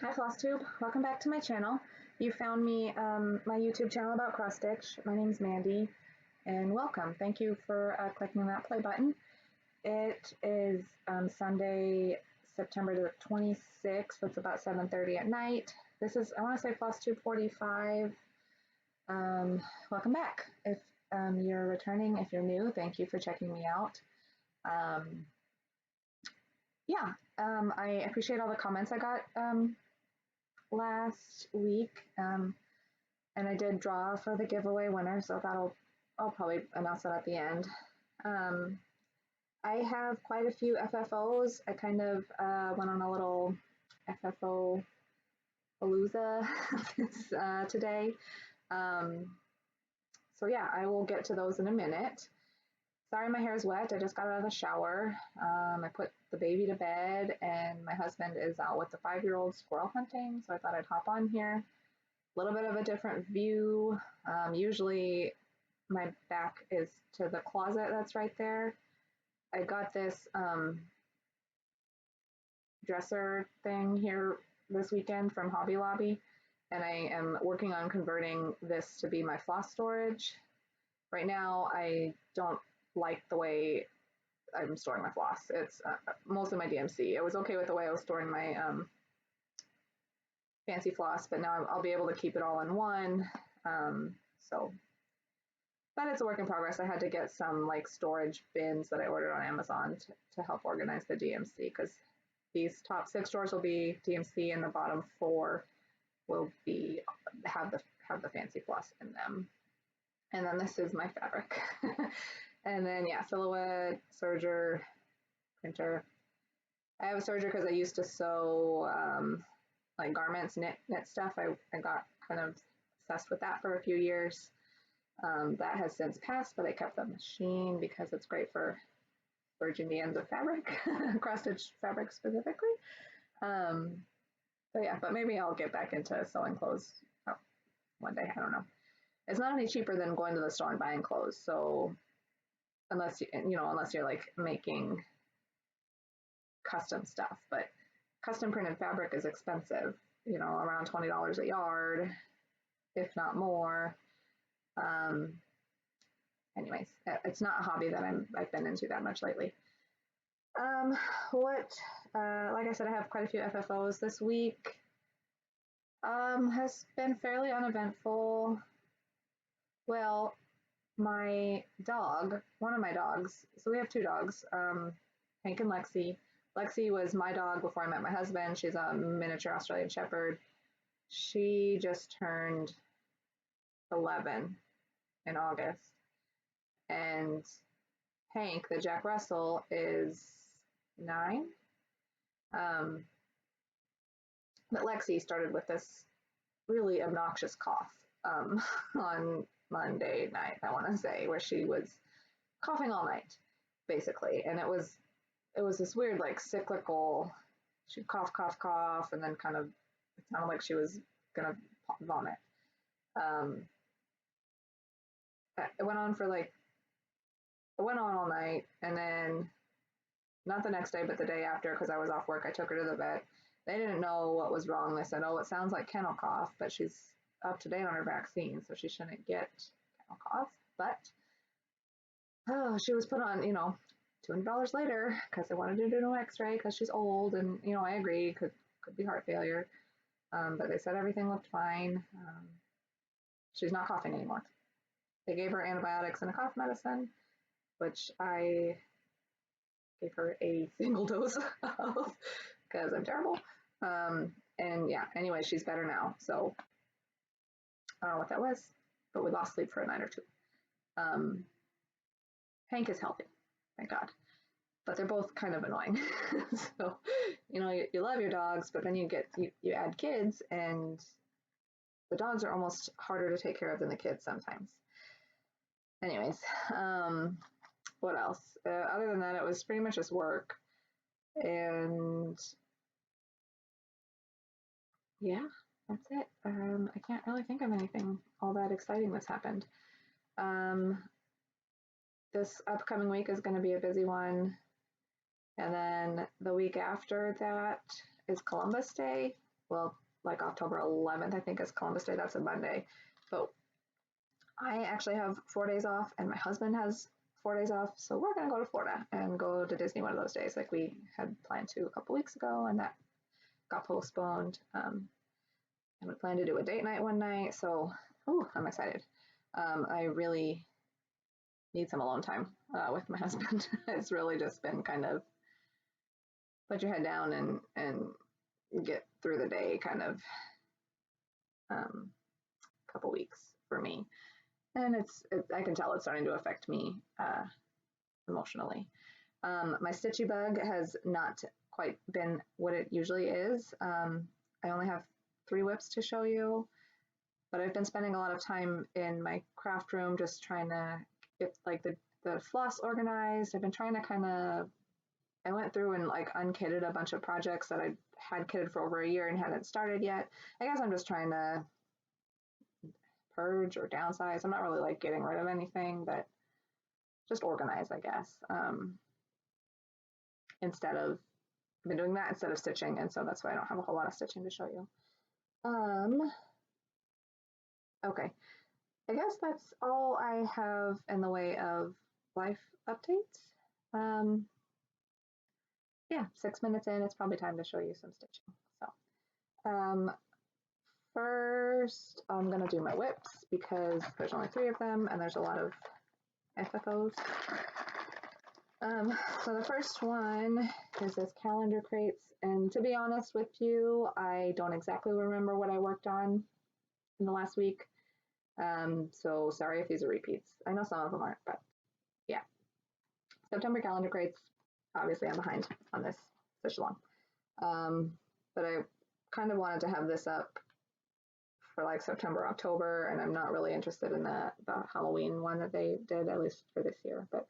Hi Flosstube, welcome back to my channel. You found me my YouTube channel about cross stitch. My name's Mandy, and welcome. Thank you for clicking that play button. It is Sunday, September the 26th. It's about 7:30 at night. This is, I want to say, Flosstube 45. Welcome back. If you're returning, if you're new, thank you for checking me out. I appreciate all the comments I got last week, and I did draw for the giveaway winner, so I'll probably announce it at the end. I have quite a few FFOs. I kind of went on a little FFO palooza today. So yeah, I will get to those in a minute. Sorry, my hair is wet. I just got out of the shower. I put the baby to bed, and my husband is out with the 5-year-old squirrel hunting, so I thought I'd hop on here. A little bit of a different view. Usually my back is to the closet that's right there. I got this dresser thing here this weekend from Hobby Lobby, and I am working on converting this to be my floss storage. Right now, I don't like the way I'm storing my floss. It's mostly my DMC. I was okay with the way I was storing my fancy floss, but now I'll be able to keep it all in one. But it's a work in progress. I had to get some like storage bins that I ordered on Amazon to help organize the DMC, because these top 6 drawers will be DMC and the bottom 4 will be have the fancy floss in them. And then this is my fabric. And then yeah, silhouette, serger, printer. I have a serger because I used to sew like garments, knit stuff. I got kind of obsessed with that for a few years. That has since passed, but I kept the machine because it's great for serging the ends of fabric, cross-stitch fabric specifically. But maybe I'll get back into sewing clothes one day. I don't know. It's not any cheaper than going to the store and buying clothes. So unless you're like making custom stuff, but custom printed fabric is expensive. Around $20 a yard, if not more. Anyways, it's not a hobby that I've been into that much lately. Like I said, I have quite a few FFOs this week. Has been fairly uneventful. Well, my dog, one of my dogs, so we have 2 dogs, Hank and Lexi. Lexi was my dog before I met my husband. She's a miniature Australian Shepherd. She just turned 11 in August. And Hank, the Jack Russell, is 9. But Lexi started with this really obnoxious cough on Monday night, I want to say, where she was coughing all night, basically. And it was this weird, like, cyclical, she'd cough, cough, cough, and then kind of, it sounded like she was going to vomit. It went on all night, and then not the next day, but the day after, because I was off work, I took her to the vet. They didn't know what was wrong. They said, oh, it sounds like kennel cough, but she's up to date on her vaccine, so she shouldn't get kennel cough. But she was put on, $200 later, because they wanted to do an x-ray because she's old, and I agree, could be heart failure. But they said everything looked fine. She's not coughing anymore. They gave her antibiotics and a cough medicine, which I gave her a single dose of because I'm terrible. And yeah, anyway, she's better now. So I don't know what that was, but we lost sleep for a night or 2. Hank is healthy, thank God. But they're both kind of annoying. So, you love your dogs, but then you add kids, and the dogs are almost harder to take care of than the kids sometimes. Anyways, what else? Other than that, it was pretty much just work. And yeah, that's it. I can't really think of anything all that exciting that's happened. This upcoming week is going to be a busy one. And then the week after that is Columbus Day. well, like October 11th, I think is Columbus Day. That's a Monday. But I actually have 4 days off, and my husband has 4 days off. So we're going to go to Florida and go to Disney one of those days, like we had planned to a couple weeks ago, and that got postponed. And we plan to do a date night one night. So, I'm excited. I really need some alone time with my husband. It's really just been kind of put your head down and get through the day kind of couple weeks for me. And I can tell it's starting to affect me emotionally. My stitchy bug has not quite been what it usually is. I only have 3 whips to show you, but I've been spending a lot of time in my craft room just trying to get like the floss organized. I've been trying to I went through and like unkitted a bunch of projects that I had kitted for over a year and hadn't started yet. I guess I'm just trying to purge or downsize. I'm not really like getting rid of anything, but just organize, I guess. I've been doing that instead of stitching, and so that's why I don't have a whole lot of stitching to show you. Okay, I guess that's all I have in the way of life updates. Yeah, 6 minutes in, it's probably time to show you some stitching. So, first I'm gonna do my whips because there's only 3 of them and there's a lot of FFOs. So the first one is this calendar crates, and to be honest with you, I don't exactly remember what I worked on in the last week. So sorry if these are repeats. I know some of them aren't, but yeah. September calendar crates, obviously I'm behind on this stitch along. But I kind of wanted to have this up for like September, October, and I'm not really interested in the Halloween one that they did, at least for this year. But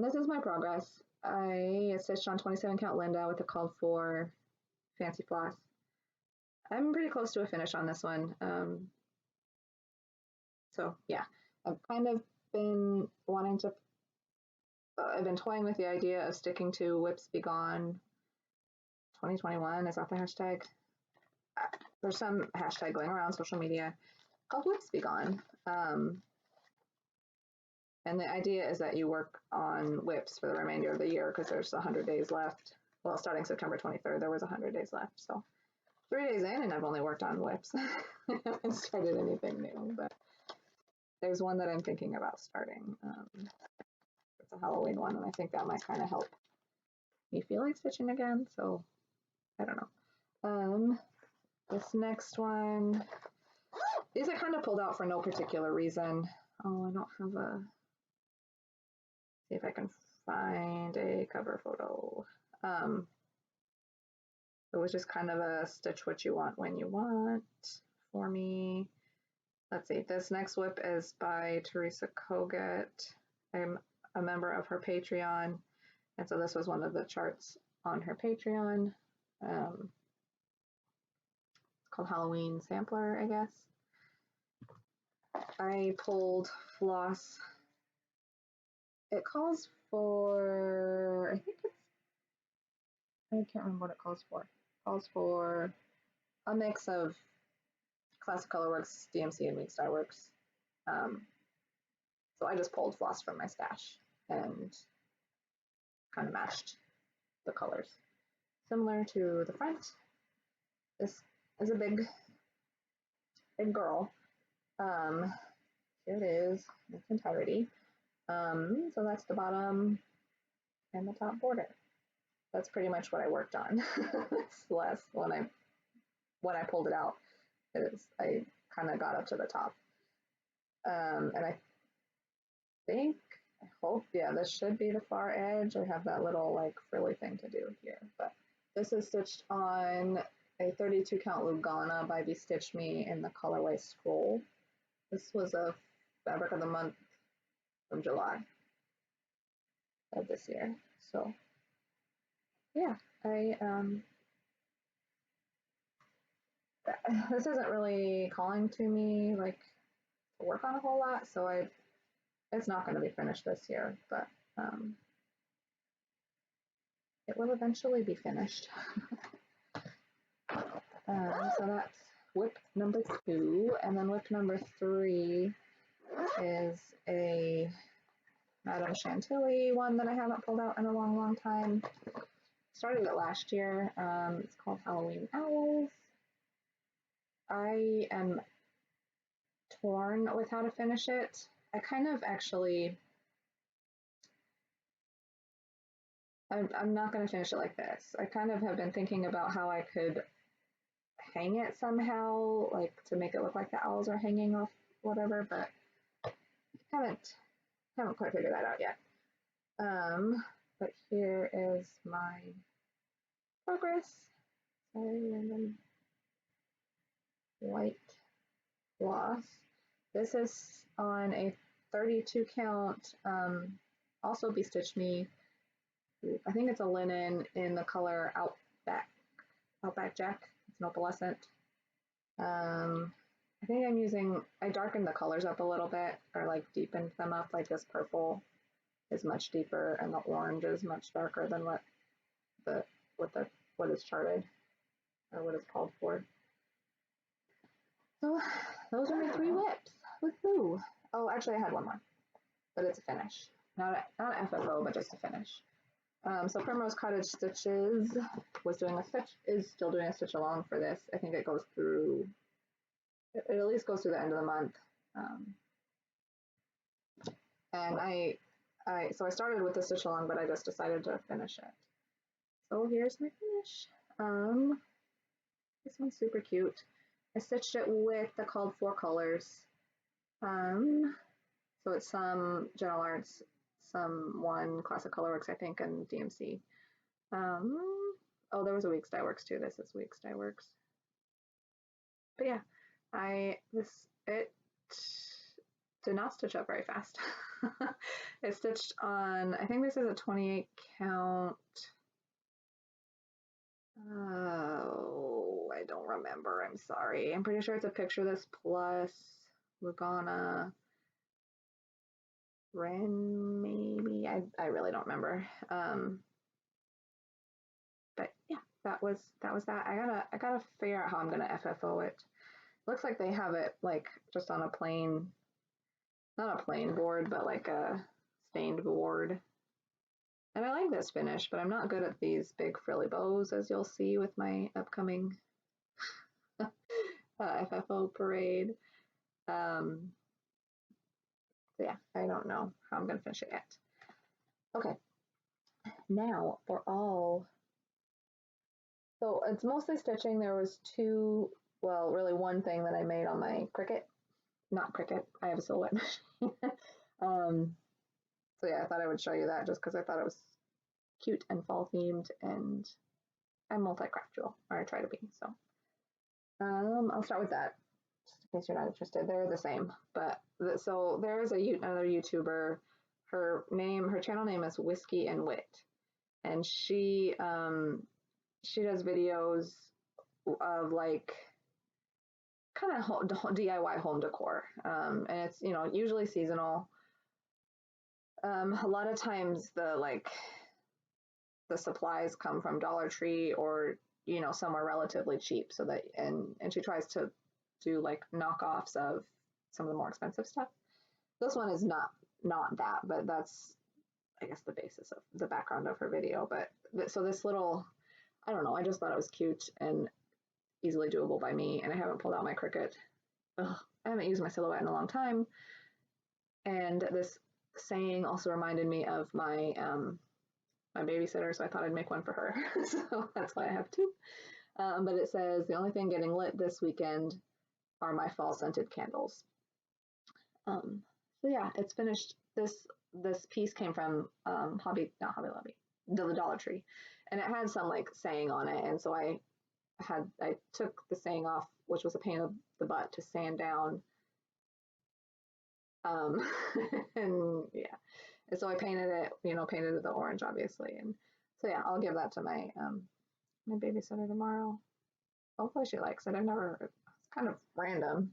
this is my progress. I stitched on 27 count Linda with a called for fancy floss. I'm pretty close to a finish on this one. So yeah, I've kind of been wanting to, I've been toying with the idea of sticking to Whips Be Gone 2021, is that the hashtag? There's some hashtag going around social media called Whips Be Gone. And the idea is that you work on whips for the remainder of the year because there's 100 days left. Well, starting September 23rd, there was 100 days left. So 3 days in and I've only worked on whips. I haven't started anything new, but there's one that I'm thinking about starting. It's a Halloween one, and I think that might kind of help me feel like stitching again. So I don't know. This next one, these I kind of pulled out for no particular reason. Oh, I don't have a, see if I can find a cover photo. It was just kind of a stitch what you want when you want for me. Let's see, this next whip is by Teresa Kogut. I'm a member of her Patreon, and so this was one of the charts on her Patreon. It's called Halloween Sampler, I guess. I pulled floss. It calls for, I think it's, I can't remember what it calls for. It calls for a mix of Classic Colorworks, DMC, and Wing Star Works. So I just pulled floss from my stash and kind of matched the colors. Similar to the front, this is a big girl. Here it is in its entirety. So that's the bottom and the top border. That's pretty much what I worked on. It's less when I pulled it out. I kind of got up to the top. And I hope, yeah, this should be the far edge. I have that little like frilly thing to do here, but this is stitched on a 32 count Lugana by Be Stitch Me in the colorway Scroll. This was a fabric of the month from July of this year. So yeah, this isn't really calling to me like to work on a whole lot, so it's not going to be finished this year, but it will eventually be finished. So that's whip number 2, and then whip number 3 is a Madame Chantilly one that I haven't pulled out in a long, long time. Started it last year. It's called Halloween Owls. I am torn with how to finish it. I kind of actually, I'm not going to finish it like this. I kind of have been thinking about how I could hang it somehow, like to make it look like the owls are hanging off whatever, but haven't quite figured that out yet. But here is my progress. Sorry, and then white floss. This is on a 32 count, also Be Stitch Me. I think it's a linen in the color Outback Jack. It's an opalescent. I think I darkened the colors up a little bit, or like deepened them up. Like this purple is much deeper, and the orange is much darker than what is charted, or what is called for. So those are my 3 whips. Woohoo! Oh, actually, I had one more, but it's a finish, not an FFO, but just a finish. So Primrose Cottage Stitches is still doing a stitch along for this. I think it goes through. It at least goes through the end of the month. And so I started with the stitch along, but I just decided to finish it. So here's my finish. This one's super cute. I stitched it with the called for colors. So it's some General Arts, some one Classic Colorworks, I think, and DMC. Oh, there was a Weeks Dye Works too. This is Weeks Dye Works. But yeah, it did not stitch up very fast. It stitched on, I think this is a 28 count. Oh, I don't remember. I'm sorry. I'm pretty sure it's a picture of this plus Lugana Ren, maybe. I really don't remember. But yeah, that was that. I gotta figure out how I'm gonna FFO it. Looks like they have it like just on a plain, not a plain board, but like a stained board. And I like this finish, but I'm not good at these big frilly bows, as you'll see with my upcoming FFO parade. So yeah, I don't know how I'm gonna finish it yet. Okay, now for all. So it's mostly stitching. There was really one thing that I made on my Cricut. Not Cricut, I have a silhouette machine. So yeah, I thought I would show you that just because I thought it was cute and fall themed, and I'm multi-craftual, or I try to be, so. I'll start with that, just in case you're not interested. They're the same, but, so there's another YouTuber, her channel name is Whiskey and Wit, and she does videos of like, kind of DIY home decor, and it's, usually seasonal. A lot of times the supplies come from Dollar Tree or somewhere relatively cheap, so that and she tries to do like knockoffs of some of the more expensive stuff. This one is not that, but that's, I guess, the basis of the background of her video. But so this little, I don't know, I just thought it was cute and easily doable by me, and I haven't pulled out my Cricut. I haven't used my silhouette in a long time, and this saying also reminded me of my my babysitter, so I thought I'd make one for her. So that's why I have 2. But it says, the only thing getting lit this weekend are my fall scented candles. So yeah, it's finished. This piece came from not Hobby Lobby, the Dollar Tree, and it had some like saying on it, and so I took the saying off, which was a pain in the butt to sand down. And yeah, and so I painted it, painted it the orange, obviously, and so yeah, I'll give that to my my babysitter tomorrow. Hopefully she likes it. It's kind of random.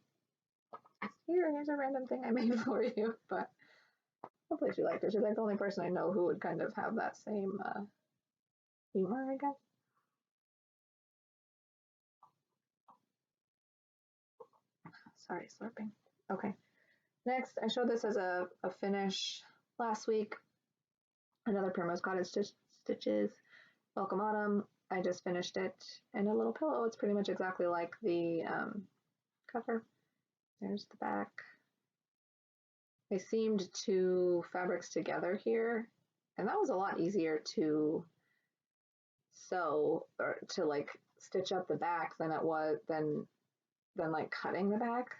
Here's a random thing I made for you, but hopefully she liked it. She's like the only person I know who would kind of have that same humor, I guess. Sorry, slurping. Okay. Next, I showed this as a finish last week. Another Primrose Cottage Stitches. Welcome Autumn. I just finished it in a little pillow. It's pretty much exactly like the cover. There's the back. They seamed two fabrics together here, and that was a lot easier to sew or to like stitch up the back than it was than like cutting the back.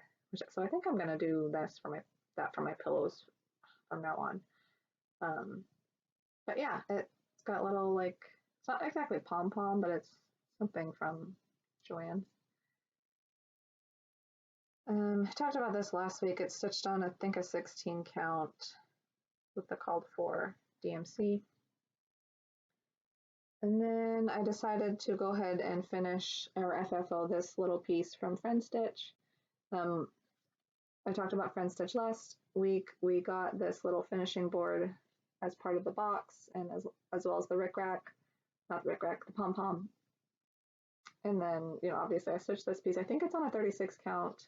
So I think I'm gonna do this for my pillows from now on. But yeah, it's got little like, it's not exactly pom-pom, but it's something from Joann's. I talked about this last week. It's stitched on, I think, a 16 count with the called for DMC. And then I decided to go ahead and finish or FFO this little piece from Friend Stitch. I talked about Friend Stitch last week. We got this little finishing board as part of the box, and as well as the rickrack, not the rickrack, the pom-pom. And then, you know, obviously I stitched this piece. I think it's on a 36 count.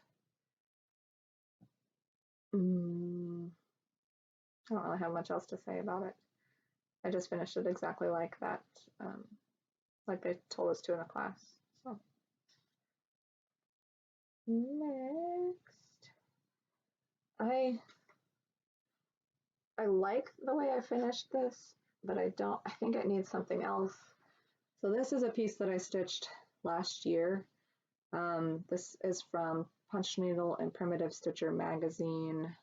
I don't really have much else to say about it. I just finished it exactly like that, like they told us to in a class. So next, I like the way I finished this, but I think it needs something else. So this is a piece that I stitched last year. This is from Punch Needle and Primitive Stitcher magazine.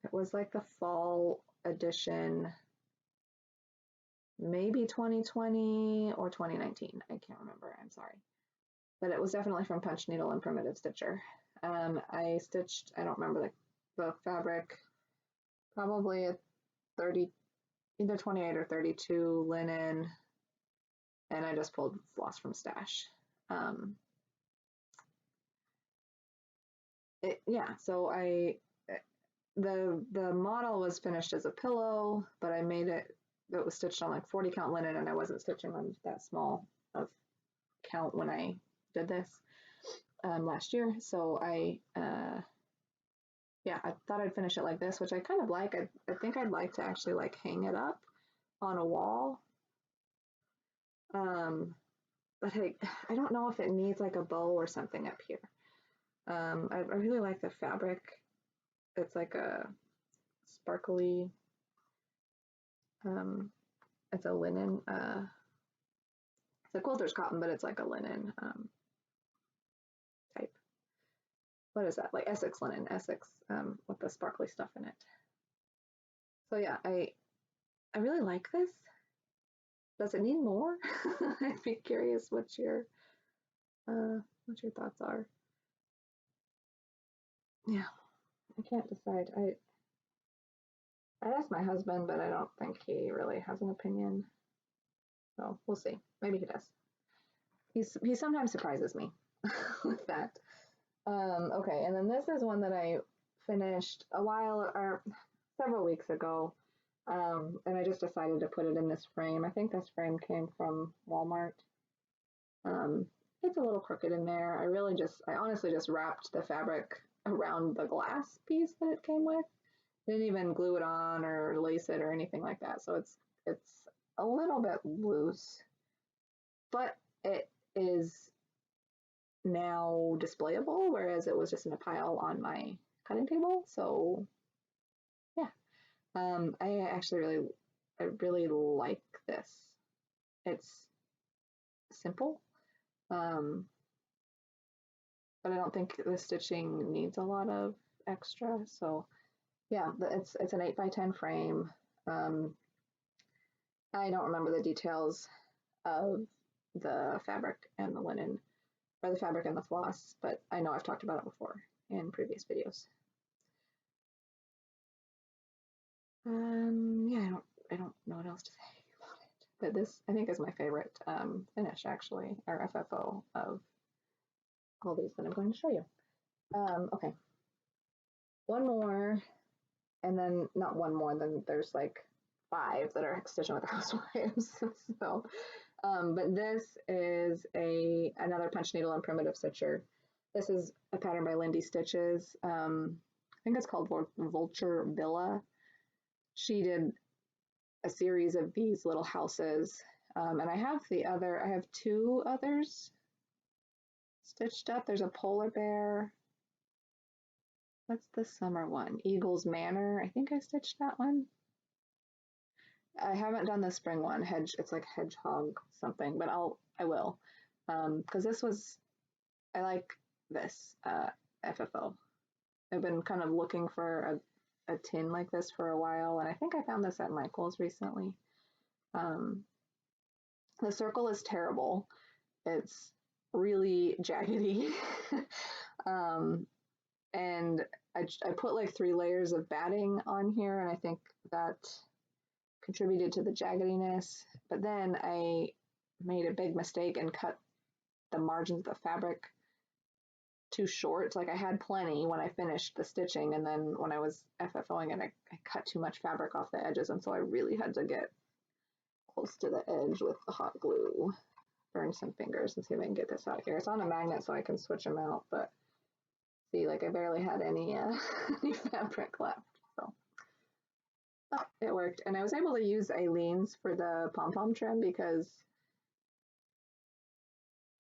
It was like the fall edition, maybe 2020 or 2019. I can't remember, I'm sorry. But it was definitely from Punch Needle and Primitive Stitcher. I stitched, I don't remember the fabric, probably a 30, either 28 or 32 linen, and I just pulled floss from stash. So the model was finished as a pillow, but I made it was stitched on like 40 count linen, and I wasn't stitching on that small of count when I did this last year. So I thought I'd finish it like this, which I kind of like. I think I'd like to actually like hang it up on a wall. But I don't know if it needs like a bow or something up here. I really like the fabric. It's like a sparkly, it's a linen, it's a quilter's cotton, but it's like a linen type. What is that? Like Essex linen, Essex with the sparkly stuff in it. So yeah, I really like this. Does it need more? I'd be curious what your thoughts are. Yeah, I can't decide. I asked my husband, but I don't think he really has an opinion. So we'll see. Maybe he does. He sometimes surprises me with that. Okay, and then this is one that I finished several weeks ago, and I just decided to put it in this frame. I think this frame came from Walmart. It's a little crooked in there. I honestly just wrapped the fabric around the glass piece that it came with. Didn't even glue it on or lace it or anything like that. So it's a little bit loose, but it is now displayable, whereas it was just in a pile on my cutting table. So yeah, I really like this. It's simple, but I don't think the stitching needs a lot of extra. So yeah, it's an 8x10 frame. I don't remember the details of the fabric and the linen, or the fabric and the floss, but I know I've talked about it before in previous videos. Yeah, I don't know what else to say about it, but this I think is my favorite finish actually, or FFO of all these that I'm going to show you. Okay, one more, and then not one more, then there's like 5 that are stitching with the housewives. So, but this is another Punch Needle and Primitive Stitcher This is a pattern by Lindy Stitches. I think it's called Vulture Villa. She did a series of these little houses. And I have I have two others stitched up. There's a polar bear. What's the summer one? Eagle's Manor. I think I stitched that one. I haven't done the spring one. It's like hedgehog something, but I will. Because I like this FFO. I've been kind of looking for a tin like this for a while, and I think I found this at Michael's recently. The circle is terrible. It's really jaggedy. And I put like 3 layers of batting on here, and I think that contributed to the jaggediness. But then I made a big mistake and cut the margins of the fabric too short. Like I had plenty when I finished the stitching, and then when I was FFOing it, I cut too much fabric off the edges, and so I really had to get close to the edge with the hot glue. Burn some fingers and see if I can get this out here. It's on a magnet so I can switch them out, but see, like I barely had any, any fabric left, so it worked. And I was able to use Aileen's for the pom-pom trim because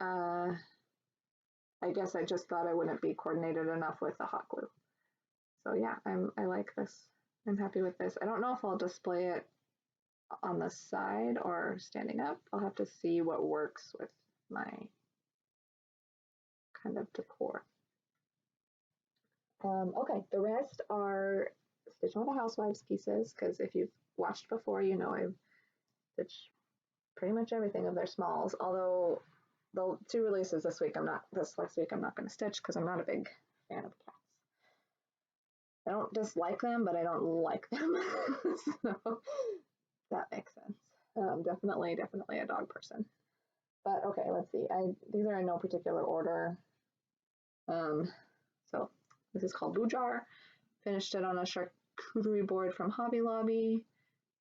I guess I just thought I wouldn't be coordinated enough with the hot glue. So yeah, I like this. I'm happy with this. I don't know if I'll display it on the side or standing up. I'll have to see what works with my kind of decor. Okay, the rest are Stitch All the Housewives pieces, because if you've watched before, you know I've stitched pretty much everything of their smalls, although the 2 releases this last week I'm not going to stitch because I'm not a big fan of cats. I don't dislike them, but I don't like them. So that makes sense. Definitely a dog person. But okay, let's see. These are in no particular order. So this is called Bujar. Finished it on a charcuterie board from Hobby Lobby.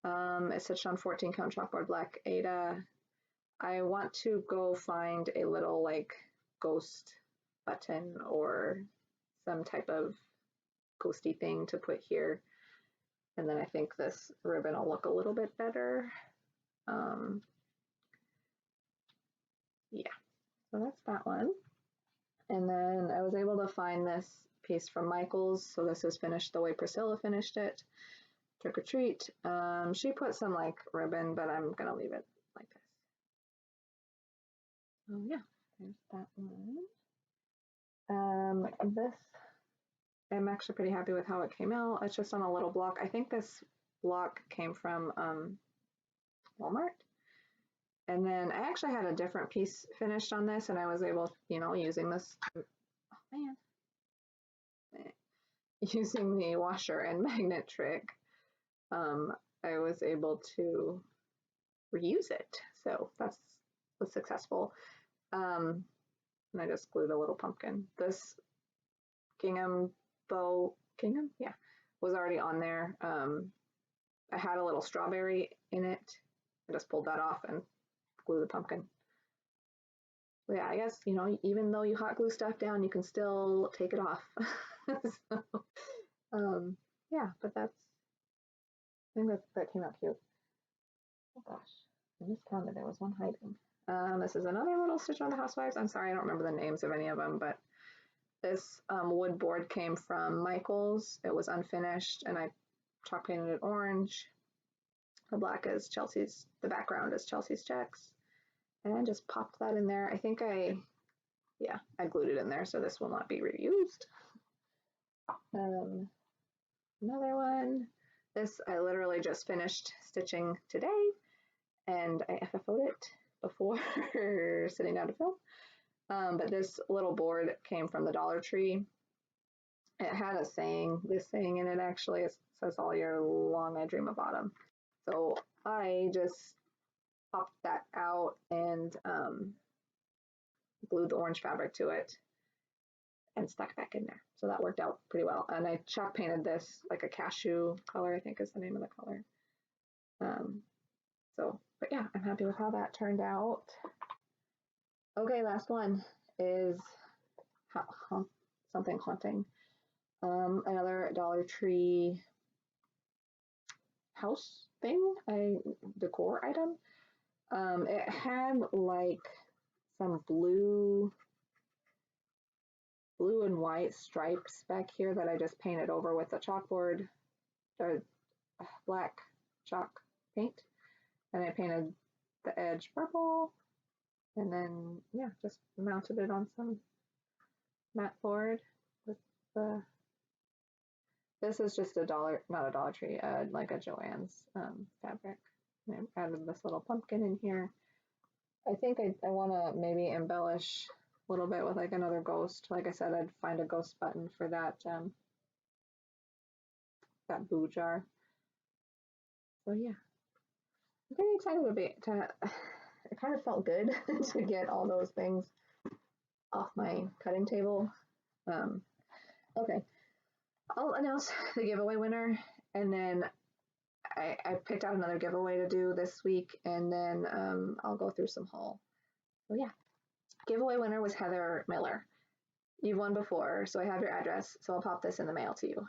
It's stitched on 14 count chalkboard black Ada. I want to go find a little like ghost button or some type of ghosty thing to put here. And then I think this ribbon will look a little bit better. Yeah, so that's that one. And then I was able to find this piece from Michael's. So this is finished the way Priscilla finished it. Trick or treat. She put some like ribbon, but I'm gonna leave it like this. Oh yeah, there's that one. This, I'm actually pretty happy with how it came out. It's just on a little block. I think this block came from Walmart. And then I actually had a different piece finished on this, and I was able, using this, oh man, using the washer and magnet trick, I was able to reuse it. So that was successful. And I just glued a little pumpkin. This gingham yeah, was already on there. I had a little strawberry in it. I just pulled that off and glued the pumpkin. So yeah, I guess, even though you hot glue stuff down, you can still take it off. So, yeah, but I think that came out cute. Oh gosh, I miscounted. There was one hiding. This is another little Stitch on the Housewives. I'm sorry, I don't remember the names of any of them, but this wood board came from Michael's. It was unfinished, and I chalk painted it orange. The black is Chelsea's, the background is Chelsea's checks. And I just popped that in there. I think I glued it in there, so this will not be reused. Another one. This I literally just finished stitching today, and I FFO'd it before sitting down to film. But this little board came from the Dollar Tree. It had this saying in it actually. It says all year long I dream of autumn. So I just popped that out and glued the orange fabric to it and stuck back in there. So that worked out pretty well. And I chalk painted this like a cashew color, I think is the name of the color. But yeah, I'm happy with how that turned out. Okay, last one is something haunting. Another Dollar Tree house thing, decor item. It had like some blue and white stripes back here that I just painted over with the chalkboard, the black chalk paint, and I painted the edge purple, and then yeah, just mounted it on some mat board with the. This is just not a Dollar Tree, like a Joann's fabric. And I added this little pumpkin in here. I think I want to maybe embellish a little bit with like another ghost. Like I said, I'd find a ghost button for that that boo jar. So yeah, I'm pretty excited it kind of felt good to get all those things off my cutting table. Okay, I'll announce the giveaway winner, and then I picked out another giveaway to do this week, and then I'll go through some haul. So yeah, giveaway winner was Heather Miller. You've won before, so I have your address, so I'll pop this in the mail to you.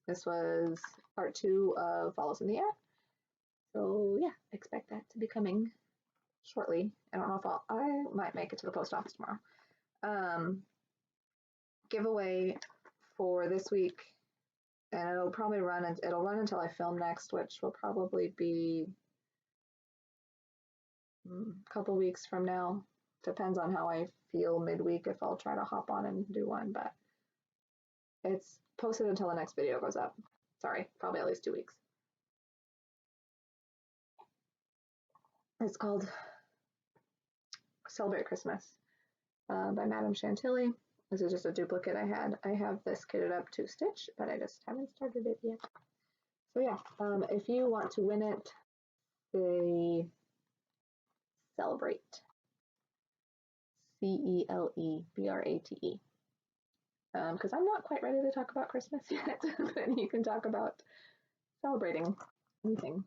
This was part 2 of Follows in the Air. So yeah, expect that to be coming shortly. I don't know if I might make it to the post office tomorrow. Giveaway for this week, and it'll probably run until I film next, which will probably be a couple weeks from now. Depends on how I feel midweek if I'll try to hop on and do one, but it's posted until the next video goes up. Sorry, probably at least 2 weeks. It's called Celebrate Christmas by Madame Chantilly. This is just a duplicate I had. I have this kitted up to stitch, but I just haven't started it yet. So yeah, if you want to win it, say Celebrate. CELEBRATE. Because I'm not quite ready to talk about Christmas yet, but you can talk about celebrating anything.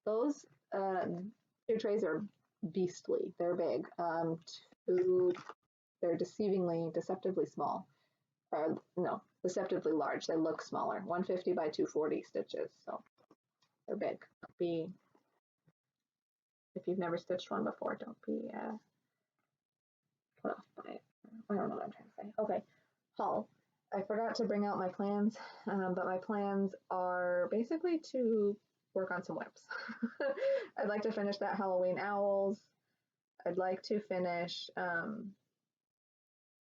Those two trays are beastly. They're big. They're deceptively small. No, deceptively large. They look smaller. 150 by 240 stitches, so they're big. If you've never stitched one before, don't be put off by it. I don't know what I'm trying to say. Okay, haul. I forgot to bring out my plans, but my plans are basically to work on some WIPs. I'd like to finish that Halloween Owls. I'd like to finish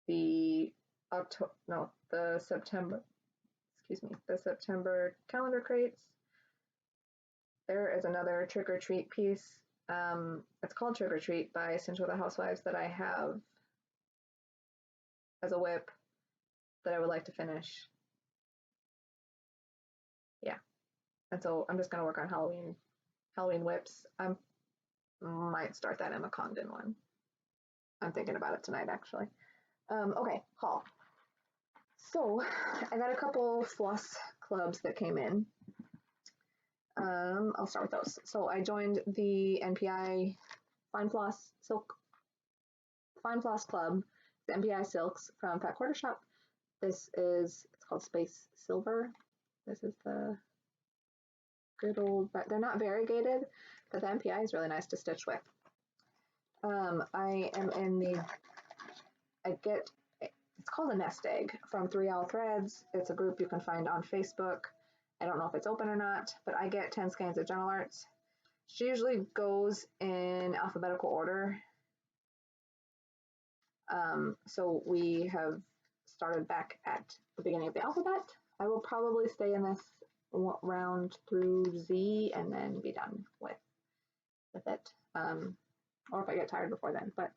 the September calendar crates. There is another trick or treat piece. It's called Trick or Treat by Cinch with the Housewives that I have as a WIP that I would like to finish. Yeah, and so I'm just gonna work on Halloween WIPs. I might start that Emma Congdon one. I'm thinking about it tonight, actually. Okay, haul. So I got a couple floss clubs that came in. I'll start with those. So I joined the NPI Fine Floss Club, the NPI Silks from Fat Quarter Shop. It's called Space Silver. This is the good old, but they're not variegated, but the NPI is really nice to stitch with. It's called a nest egg from 3 Owl Threads. It's a group you can find on Facebook. I don't know if it's open or not, but I get 10 skeins of General Arts. She usually goes in alphabetical order. So we have started back at the beginning of the alphabet. I will probably stay in this round through Z and then be done with it. Or if I get tired before then, but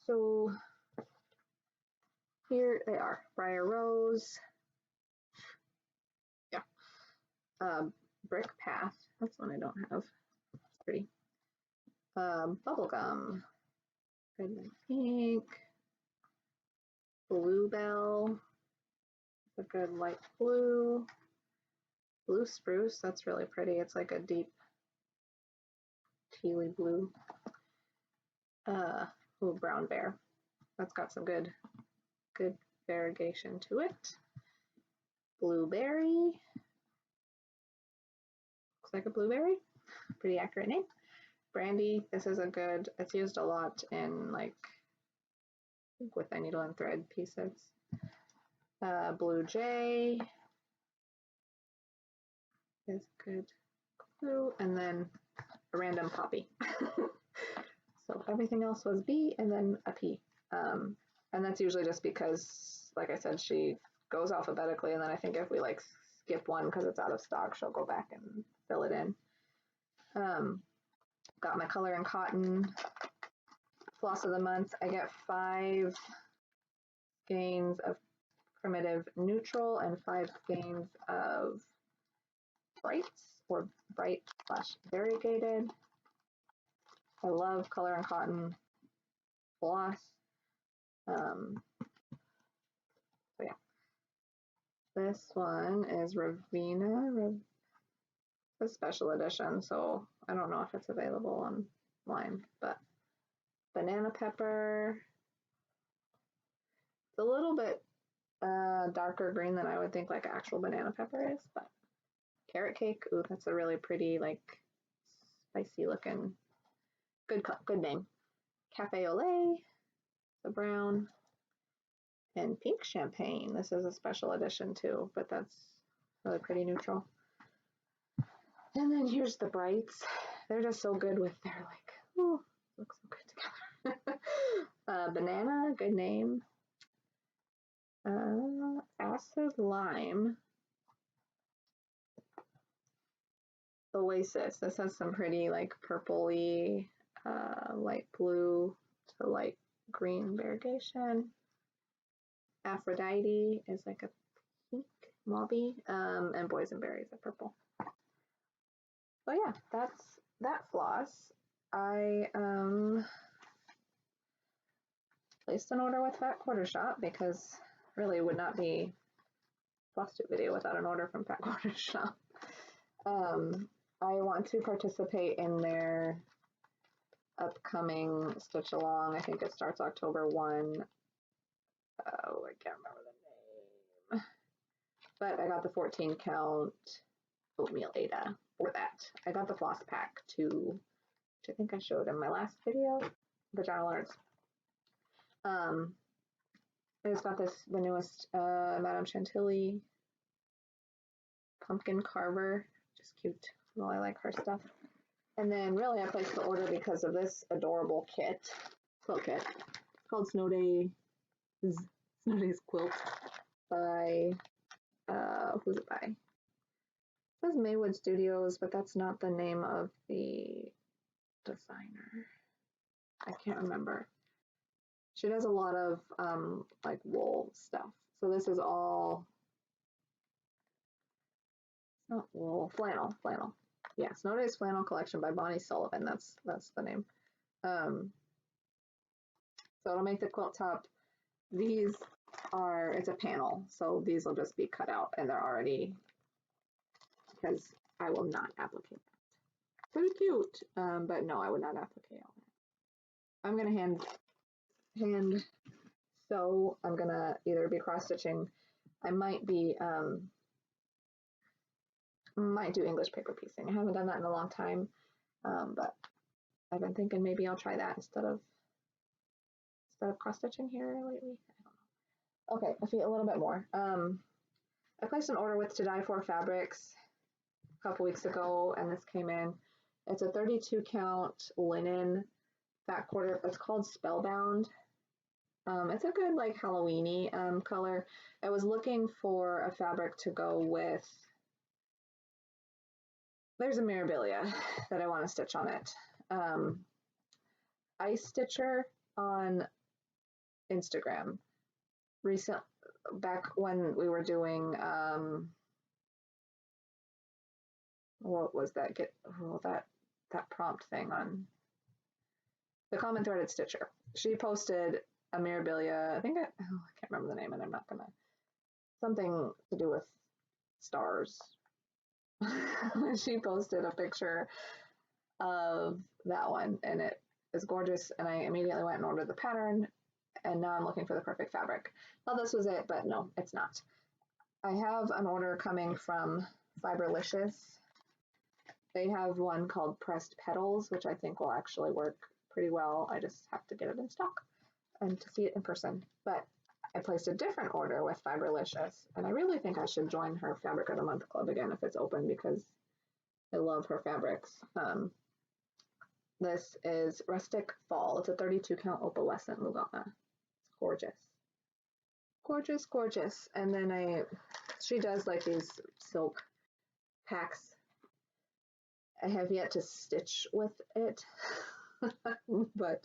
so here they are. Briar Rose. Yeah. Brick Path. That's one I don't have. It's pretty. Bubblegum. Good pink. Bluebell. A good light blue. Blue Spruce. That's really pretty. It's like a deep tealy blue. Ooh, brown bear. That's got some good variegation to it. Blueberry. Looks like a blueberry. Pretty accurate name. Brandy. This is a good, it's used a lot in like with the needle and thread pieces. Blue Jay is good clue, and then a random poppy. So everything else was B and then a P. And that's usually just because, like I said, she goes alphabetically, and then I think if we like skip one because it's out of stock, she'll go back and fill it in. Got my color and cotton floss of the month. I get 5 skeins of primitive neutral and 5 skeins of brights or bright / variegated. I love color and cotton floss. So yeah, this one is Ravina, a special edition, so I don't know if it's available online, but banana pepper. It's a little bit darker green than I would think like actual banana pepper is, but carrot cake. Ooh, that's a really pretty, like spicy looking, good name. Cafe au lait, the brown, and pink champagne. This is a special edition too, but that's really pretty neutral. And then here's the brights. They're just so good with their like, ooh, looks so good together. Banana, good name. Acid lime. Oasis. This has some pretty like purpley, light blue to light green variegation. Aphrodite is like a pink mauvey, and boysenberry is a purple. So yeah, that's that floss. I placed an order with Fat Quarter Shop because really would not be Flosstube video without an order from Fat Quarter Shop. I want to participate in their upcoming stitch along. I think it starts October 1. Oh, I can't remember the name. But I got the 14 count oatmeal Ada for that. I got the floss pack too, which I think I showed in my last video, Vaginal Arts. It's got this, the newest Madame Chantilly pumpkin carver, just cute. Well, I like her stuff. And then really I placed the order because of this adorable kit, quilt kit, called Snow Day's Quilt by, who's it by? It says Maywood Studios, but that's not the name of the designer. I can't remember. She does a lot of like wool stuff. So this is all, it's not wool, flannel. Yeah, Snow Day's Flannel Collection by Bonnie Sullivan. That's the name. So it'll make the quilt top. These are, it's a panel, so these will just be cut out and they're already, because I will not applicate that. Pretty cute, but no, I would not applicate all that. I'm gonna hand sew. I'm gonna either be cross stitching. I might be might do English paper piecing. I haven't done that in a long time, but I've been thinking maybe I'll try that instead of cross stitching here lately. I don't know. Okay, I see a little bit more. I placed an order with To Die For Fabrics a couple weeks ago, and this came in. It's a 32 count linen fat quarter. It's called Spellbound. It's a good like Halloweeny color. I was looking for a fabric to go with. There's a Mirabilia that I want to stitch on it. Ice Stitcher on Instagram. Back when we were doing what was that? That prompt thing on the Common Threaded Stitcher. She posted a Mirabilia. I can't remember the name, and I'm not gonna. Something to do with stars. She posted a picture of that one, and is gorgeous, and I immediately went and ordered the pattern, and now I'm looking for the perfect fabric. Well, this was it, but no, it's not. I have an order coming from Fiberlicious. They have one called Pressed Petals, which I think will actually work pretty well. I just have to get it in stock and to see it in person. But I placed a different order with Fiberlicious, and I really think I should join her Fabric of the Month Club again if it's open, because I love her fabrics. This is Rustic Fall. It's a 32 count opalescent Lugana. It's gorgeous. Gorgeous, gorgeous. And then she does like these silk packs. I have yet to stitch with it, but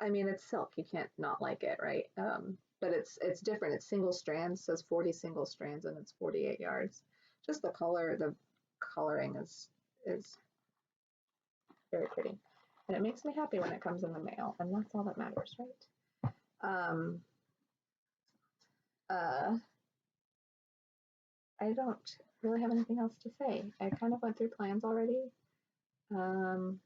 I mean, it's silk. You can't not like it, right? But it's different. It's single strands. It says 40 single strands, and it's 48 yards. Just the coloring is very pretty, and it makes me happy when it comes in the mail, and that's all that matters, right? I don't really have anything else to say. I kind of went through plans already. So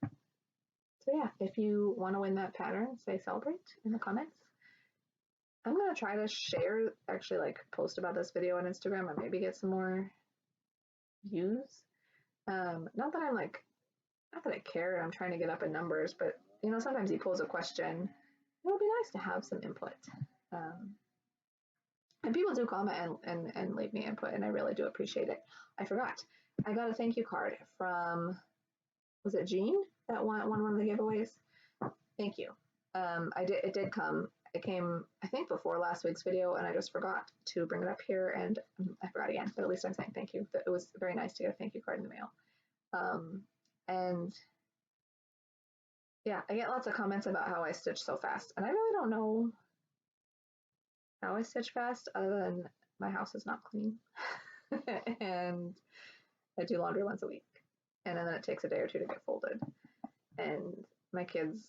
yeah, if you want to win that pattern, say celebrate in the comments. I'm going to try to share, actually like post about this video on Instagram and maybe get some more views. Not that I care, I'm trying to get up in numbers, but you know, sometimes you pose a question, it would be nice to have some input. And people do comment and leave me input, and I really do appreciate it. I forgot. I got a thank you card from, was it Jean that won one of the giveaways? Thank you. It did come. It came, I think, before last week's video, and I just forgot to bring it up here, and I forgot again, but at least I'm saying thank you. It was very nice to get a thank you card in the mail. And yeah, I get lots of comments about how I stitch so fast, and I really don't know how I stitch fast, other than my house is not clean, and I do laundry once a week, and then it takes a day or two to get folded. And my kids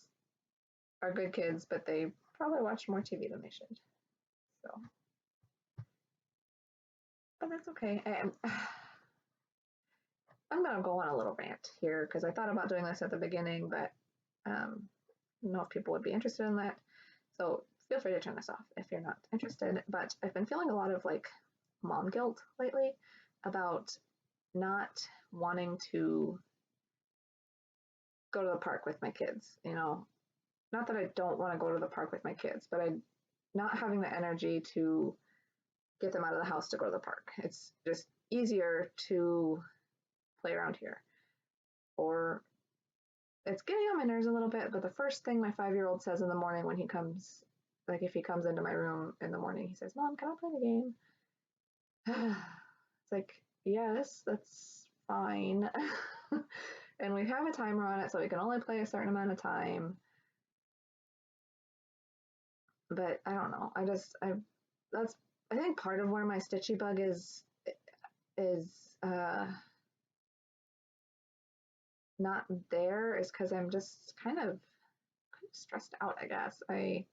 are good kids, but they probably watch more TV than they should. So, but that's okay. I'm gonna go on a little rant here because I thought about doing this at the beginning, but I don't know if people would be interested in that. So feel free to turn this off if you're not interested. But I've been feeling a lot of like mom guilt lately about not wanting to go to the park with my kids. You know, not that I don't want to go to the park with my kids, but not having the energy to get them out of the house to go to the park. It's just easier to play around here. Or it's getting on my nerves a little bit, but the first thing my 5-year-old says in the morning when he comes, like if he comes into my room in the morning, he says, "Mom, can I play the game?" It's like, yes, that's fine. And we have a timer on it, so we can only play a certain amount of time. But I don't know. I think part of where my stitchy bug is not there is because I'm just kind of stressed out, I guess. I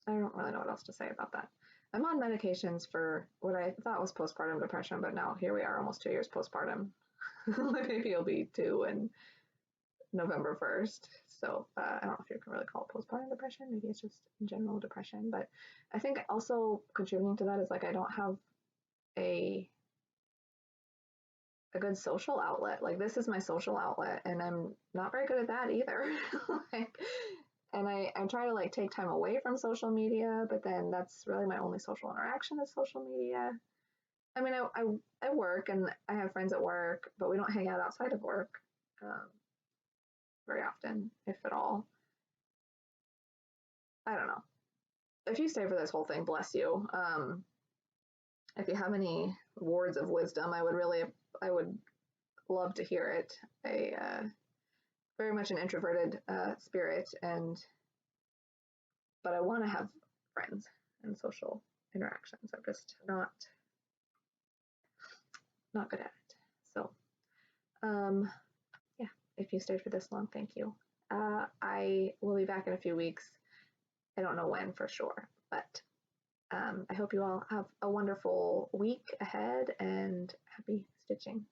don't really know what else to say about that. I'm on medications for what I thought was postpartum depression, but now here we are almost 2 years postpartum. My baby will be 2 in November 1st. So I don't know if you can really call it postpartum depression. Maybe it's just general depression. But I think also contributing to that is like I don't have a good social outlet. Like this is my social outlet, and I'm not very good at that either. And I'm trying to like take time away from social media, but then that's really my only social interaction is social media. I mean, I work and I have friends at work, but we don't hang out outside of work very often, if at all. I don't know. If you stay for this whole thing, bless you. If you have any words of wisdom, I would love to hear it. Very much an introverted spirit, but I want to have friends and social interactions. I'm just not good at it. So, yeah, if you stayed for this long, thank you. I will be back in a few weeks. I don't know when for sure, but I hope you all have a wonderful week ahead and happy stitching.